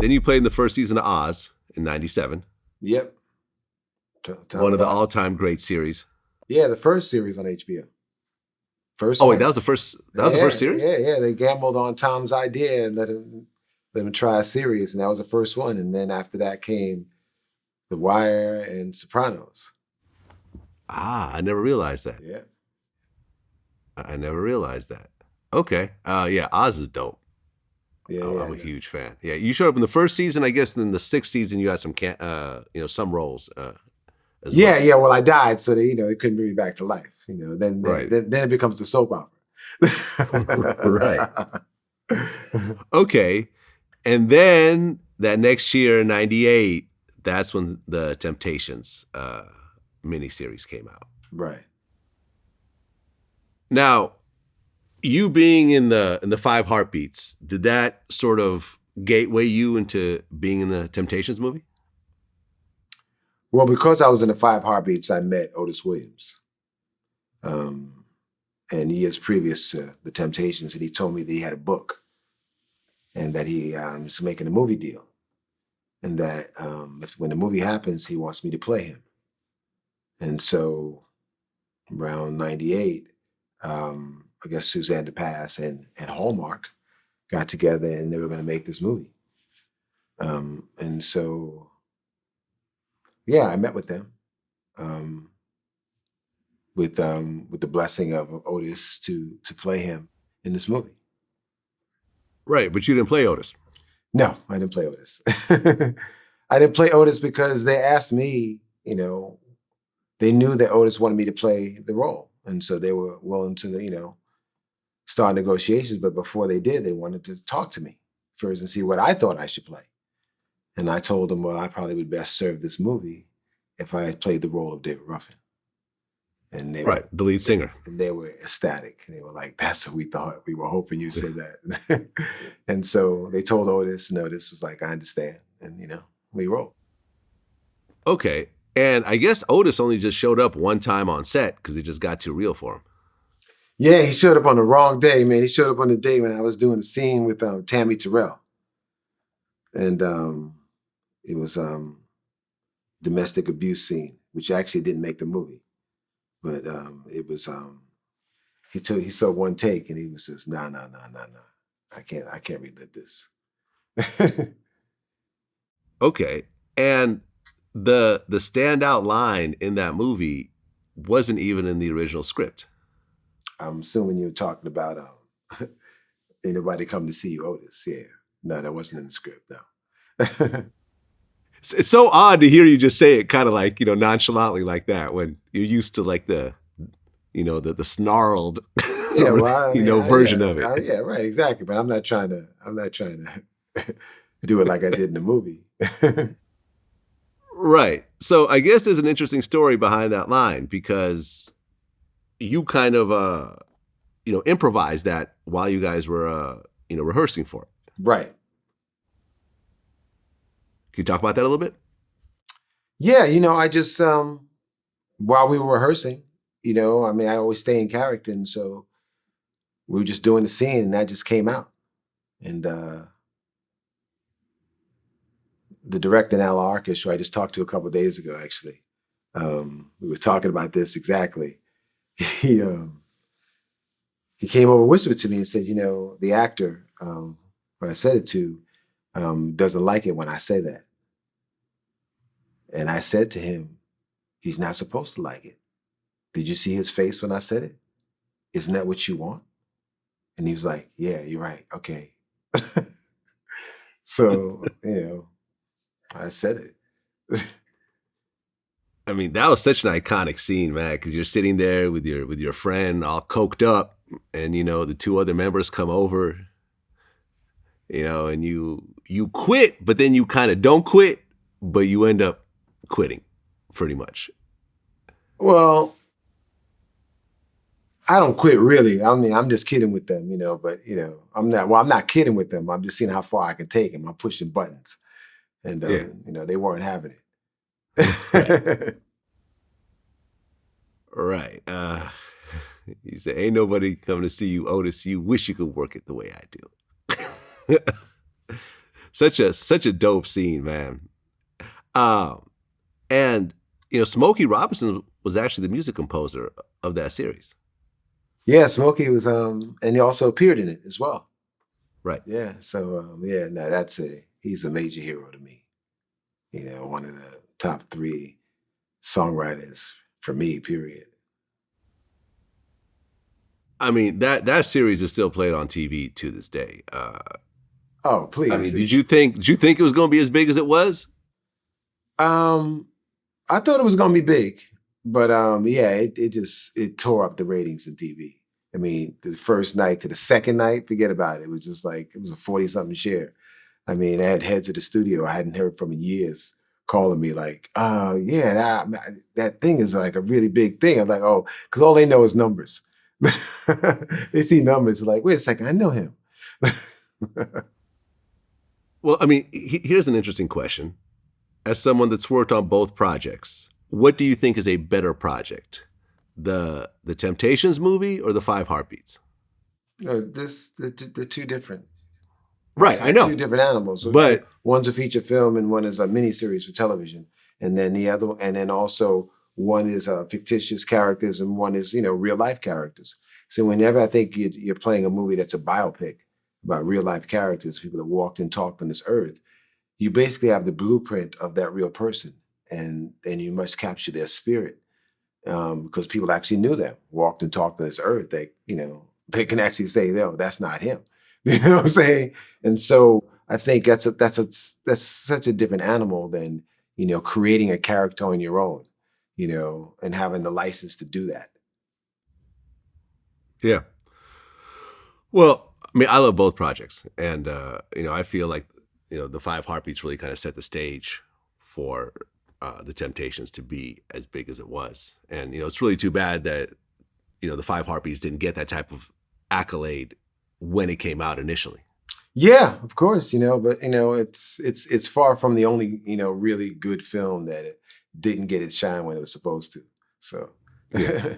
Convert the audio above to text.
Then you played in the first season of Oz in '97. Yep. One of the all-time great series. Yeah, the first series on HBO. First. Oh wait, that was the first. That was the first series. Yeah. They gambled on Tom's idea and let him try a series, and that was the first one. And then after that came The Wire and Sopranos. I never realized that. Yeah. I never realized that. Okay. Yeah, Oz is dope. Yeah, I'm a huge fan. Yeah, you showed up in the first season, I guess. And in the sixth season, you had some, some roles. Yeah. Well, I died, so they couldn't bring me back to life. Then it becomes a soap opera. Right. Okay, and then that next year, in '98, that's when the Temptations miniseries came out. Right. Now, you being in the Five Heartbeats, did that sort of gateway you into being in the Temptations movie? Well, because I was in the Five Heartbeats, I met Otis Williams. And years previous to the Temptations, and he told me that he had a book and that he was making a movie deal. And that when the movie happens, he wants me to play him. And so around '98, I guess Suzanne DePass and Hallmark got together and they were going to make this movie. And so, yeah, I met with them with the blessing of Otis to play him in this movie. Right, but you didn't play Otis. No, I didn't play Otis. I didn't play Otis because they asked me, they knew that Otis wanted me to play the role. And so they were willing to, start negotiations. But before they did, they wanted to talk to me first and see what I thought I should play. And I told them, well, I probably would best serve this movie if I had played the role of David Ruffin. And they were the lead singer. And they were ecstatic. They were like, that's what we thought. We were hoping you said that. And so they told Otis, and Otis was like, I understand. And, we rolled. Okay. And I guess Otis only just showed up one time on set because it just got too real for him. Yeah, he showed up on the wrong day, man. He showed up on the day when I was doing a scene with Tammy Terrell. And it was domestic abuse scene, which actually didn't make the movie. But it was, he saw one take and he was just, nah. I can't relive this. Okay. And the standout line in that movie wasn't even in the original script. I'm assuming you're talking about ain't nobody come to see you, Otis. Yeah. No, that wasn't in the script, no. It's so odd to hear you just say it kind of like, nonchalantly like that when you're used to like the snarled, version of it. Yeah, right, exactly. But I'm not trying to do it like I did in the movie. Right. So I guess there's an interesting story behind that line because you kind of, improvised that while you guys were, rehearsing for it. Right. Can you talk about that a little bit? Yeah, I just, while we were rehearsing, I always stay in character. And so we were just doing the scene and that just came out. And the director, Al Arkish, who I just talked to a couple of days ago, actually, we were talking about this exactly. He came over, whispered to me and said, the actor who I said it to, doesn't like it when I say that. And I said to him, he's not supposed to like it. Did you see his face when I said it? Isn't that what you want? And he was like, yeah, you're right. Okay. So, I said it. I mean, that was such an iconic scene, man, because you're sitting there with your friend all coked up and, the two other members come over, and you quit, but then you kind of don't quit, but you end up quitting pretty much. Well, I don't quit really. I mean, I'm just kidding with them, but, I'm not kidding with them. I'm just seeing how far I can take them. I'm pushing buttons and, they weren't having it. Right. You say, ain't nobody coming to see you, Otis. You wish you could work it the way I do. such a dope scene, man. And Smokey Robinson was actually the music composer of that series. Yeah, Smokey was, and he also appeared in it as well. Right. Yeah. So he's a major hero to me. One of the top 3 songwriters for me, period. I mean, that series is still played on TV to this day. Oh, please. I mean, did you think it was going to be as big as it was? I thought it was going to be big, but it tore up the ratings in TV. I mean, the first night to the second night, forget about it. It was just like, it was a 40-something share. I mean, I had heads of the studio I hadn't heard from in years calling me like, that thing is like a really big thing. I'm like, oh, because all they know is numbers. They see numbers like, wait a second, I know him. Well, I mean, here's an interesting question. As someone that's worked on both projects, what do you think is a better project? The Temptations movie or the 5 Heartbeats? No, they're 2 different. Right, I know. 2 different animals. But one's a feature film and one is a miniseries for television. And then also one is fictitious characters and one is, real life characters. So whenever I think you're playing a movie that's a biopic about real life characters, people that walked and talked on this earth, you basically have the blueprint of that real person. And you must capture their spirit because people actually knew them, walked and talked on this earth. They can actually say, no, that's not him. You know what I'm saying? And so I think that's such a different animal than, creating a character on your own, and having the license to do that. Yeah. Well, I mean, I love both projects. And, I feel like, the 5 Heartbeats really kind of set the stage for the Temptations to be as big as it was. And, it's really too bad that, the 5 Heartbeats didn't get that type of accolade when it came out initially. Yeah, of course, but it's far from the only, really good film that it didn't get its shine when it was supposed to. So yeah.